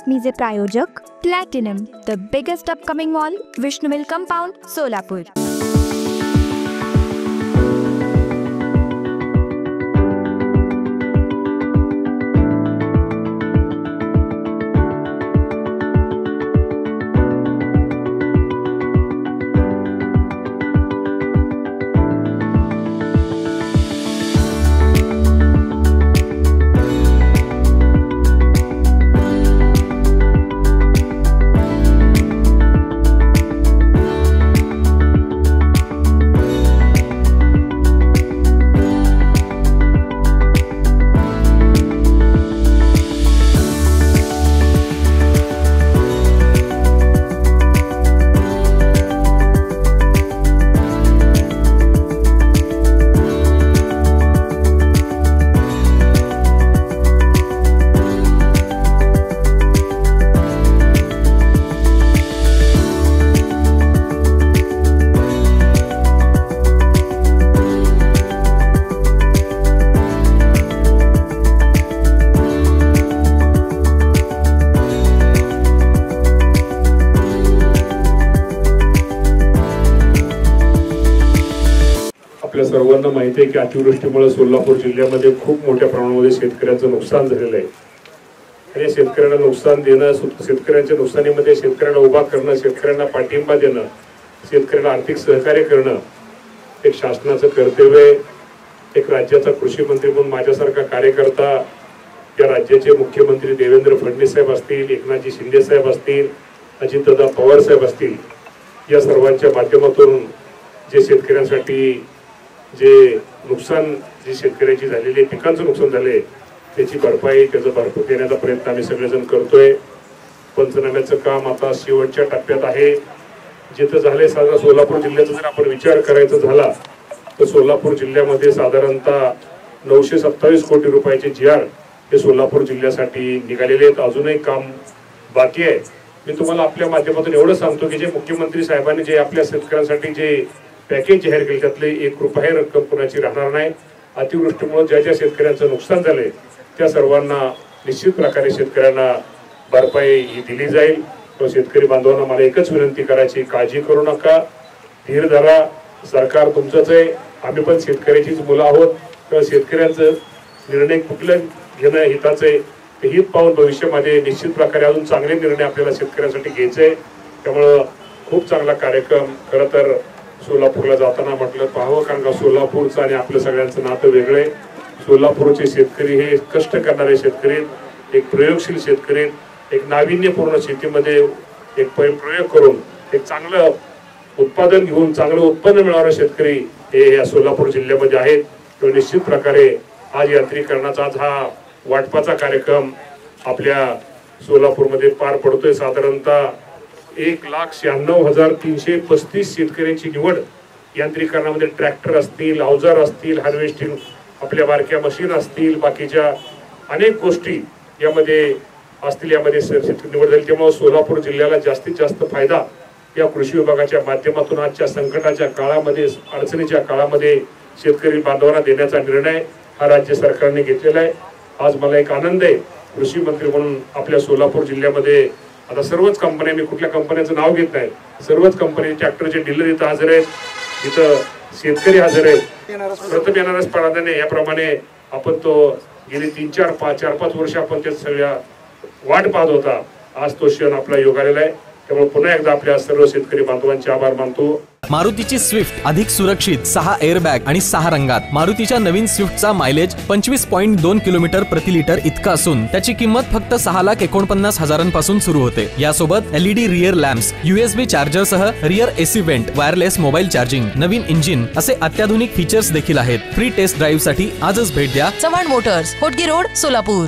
बातमीचे प्रायोजक platinum, the biggest upcoming mall, Vishnu mill compound, Solapur. सर्वांना माहिती आहे की अतिवृष्टीमुळे सोलापूर जिल्ह्यामध्ये खूप मोठ्या प्रमाणामध्ये शेतकऱ्यांचं नुकसान झालेलं आहे आणि शेतकऱ्यांना नुकसान देणं, शेतकऱ्यांच्या नुकसानीमध्ये शेतकऱ्यांना उभा करणं, शेतकऱ्यांना पाठिंबा देणं, शेतकऱ्यांना आर्थिक सहकार्य करणं एक शासनाचं कर्तव्य आहे। एक राज्याचा कृषी मंत्री म्हणून माझ्यासारखा कार्यकर्ता, या राज्याचे मुख्यमंत्री देवेंद्र फडणवीस साहेब असतील, एकनाथजी शिंदे साहेब असतील, अजितदादा पवार साहेब असतील, या सर्वांच्या माध्यमातून जे शेतकऱ्यांसाठी जे नुकसान जे शेतकऱ्याची झालेली पिकांचं नुकसान झाले त्याची भरपाई, त्याचं भरपूर देण्याचा प्रयत्न आम्ही सगळेजण करतोय। पंचनाम्याचं काम आता शेवटच्या टप्प्यात आहे। जिथं झाले साधारण सोलापूर जिल्ह्याचा जर आपण विचार करायचा झाला तर सोलापूर जिल्ह्यामध्ये साधारणतः 927 कोटी रुपयाचे GR हे सोलापूर जिल्ह्यासाठी निघालेले आहेत। अजूनही काम बाकी आहे। मी तुम्हाला आपल्या माध्यमातून एवढं सांगतो की जे मुख्यमंत्री साहेबांनी जे आपल्या शेतकऱ्यांसाठी जे पॅकेज जाहीर केले त्यातले 1 रुपया रक्कम कुणाची राहणार नाही। अतिवृष्टीमुळे ज्या ज्या शेतकऱ्यांचं नुकसान झाले त्या सर्वांना निश्चित प्रकारे शेतकऱ्यांना भरपाई ही दिली जाईल। तो शेतकरी बांधवांना मला एकच विनंती करायची, काळजी करू नका, धीर धरा, सरकार तुमचंच आहे, आम्ही पण शेतकऱ्याचीच मुलं आहोत। तर शेतकऱ्यांचं निर्णय कुठलं घेणं हिताचं आहे ते हित पाहून भविष्यामध्ये निश्चित प्रकारे अजून चांगले निर्णय आपल्याला शेतकऱ्यांसाठी घ्यायचे आहे। त्यामुळं खूप चांगला कार्यक्रम खरं तर सोलापूरला जाताना म्हटलं पाहावं, कारण का सोलापूरचं आणि आपलं सगळ्यांचं नातं वेगळं आहे। सोलापूरचे शेतकरी हे कष्ट करणारे शेतकरी, एक प्रयोगशील शेतकरी, एक नाविन्यपूर्ण शेतीमध्ये एक प्रयोग करून एक चांगलं उत्पादन घेऊन चांगलं उत्पन्न मिळवणारे शेतकरी हे या सोलापूर जिल्ह्यामध्ये आहेत। तो निश्चित प्रकारे आज यांत्रिकरणाचा आज हा वाटपाचा कार्यक्रम आपल्या सोलापूरमध्ये पार पडतोय। साधारणतः 1,96,335 शेतकऱ्यांची निवड यांत्रिकरणामध्ये ट्रॅक्टर असतील, अवजार असतील, हार्वेस्टिंग आपल्या बारक्या मशीन असतील, बाकीच्या अनेक गोष्टी यामध्ये असतील, यामध्ये निवड झाली। त्यामुळे सोलापूर जिल्ह्याला जास्तीत जास्त फायदा या कृषी विभागाच्या माध्यमातून आजच्या संकटाच्या काळामध्ये, अडचणीच्या काळामध्ये शेतकरी बांधवांना देण्याचा निर्णय हा राज्य सरकारने घेतलेला आहे। आज मला एक आनंद आहे कृषी मंत्री म्हणून आपल्या सोलापूर जिल्ह्यामध्ये आता सर्वच कंपन्या, मी कुठल्या कंपन्यांचं नाव घेत नाही, सर्वच कंपनी ट्रॅक्टरचे डीलर इथं हजर आहेत, इथं शेतकरी हजर आहेत। प्रथम येणारच प्राधान्य याप्रमाणे आपण तो गेली 4-5 वर्ष आपण त्या सगळ्या वाट पाहत होता। आज तो क्षण आपला योग आलेला आहे। त्यामुळे पुन्हा एकदा आपल्या सर्व शेतकरी बांधवांचे आभार मानतो। मारुतीची स्विफ्ट अधिक सुरक्षित, 6 एअरबॅग आणि 6 रंगात। मारुतीच्या नवीन स्विफ्टचा मायलेज 25.2 किलोमीटर प्रति लिटर इतका असून त्याची किंमत फक्त 6,49,000 पासून सुरू होते। यासोबत LED rear lamps, USB charger सह rear AC vent, wireless mobile charging, नवीन इंजिन असे अत्याधुनिक फीचर्स देखील आहेत। फ्री टेस्ट ड्राईव्ह साठी आजच भेट द्या चव्हाण मोटर्स, होटगी रोड, सोलापूर।